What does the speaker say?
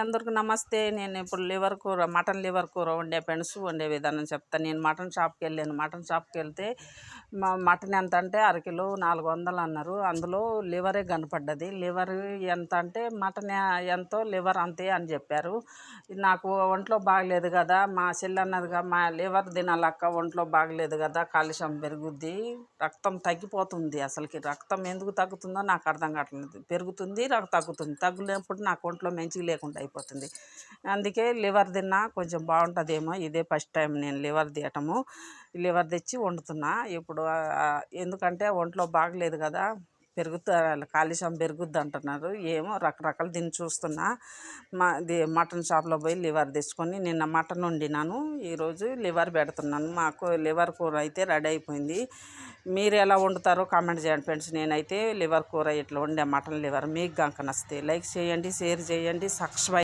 అందరికి నమస్తే. నేను ఇప్పుడు లివర్ కూర, మటన్ లివర్ కూర వండే విధానం చెప్తాను. నేను మటన్ షాప్కి వెళ్ళాను. మటన్ షాప్కి వెళ్తే మటన్ ఎంత అంటే అరకిలో 400 అన్నారు. అందులో లివరే కనపడ్డది. లివర్ ఎంత అంటే మటన్ ఎంతో లివర్ అంతే అని చెప్పారు. నాకు ఒంట్లో బాగలేదు కదా, మా చెల్లి అన్నదిగా మా లివర్ తినాలక్క, ఒంట్లో బాగలేదు కదా, కాలుష్యం పెరుగుద్ది, రక్తం తగ్గిపోతుంది. అసలుకి రక్తం ఎందుకు తగ్గుతుందో నాకు అర్థం కావట్లేదు. పెరుగుతుంది, తగ్గుతుంది. తగ్గులేనప్పుడు నాకు ఒంట్లో మంచిగా లేకుండా అయిపోతుంది. అందుకే లివర్ తిన్నా కొంచెం బాగుంటుందేమో. ఇదే ఫస్ట్ టైం నేను లివర్ తీయటము. లివర్ తెచ్చి వండుతున్నా ఇప్పుడు. ఎందుకంటే ఒంట్లో బాగలేదు కదా, కాలుష్యం పెరుగుద్ది అంటున్నారు. ఏమో రకరకాలు దీన్ని చూస్తున్నా. మటన్ షాప్లో పోయి లివర్ తెచ్చుకొని నిన్న మటన్ వండినాను. ఈరోజు లివర్ పెడుతున్నాను. మాకు లివర్ కూర అయితే రెడీ అయిపోయింది. మీరు ఎలా వండుతారో కామెంట్ చేయండి ఫ్రెండ్స్. నేనైతే లివర్ కూర ఇట్లా వండే మటన్ లివర్. మీకు కనుక నచ్చితే లైక్ చేయండి, షేర్ చేయండి, సబ్స్క్రైబ్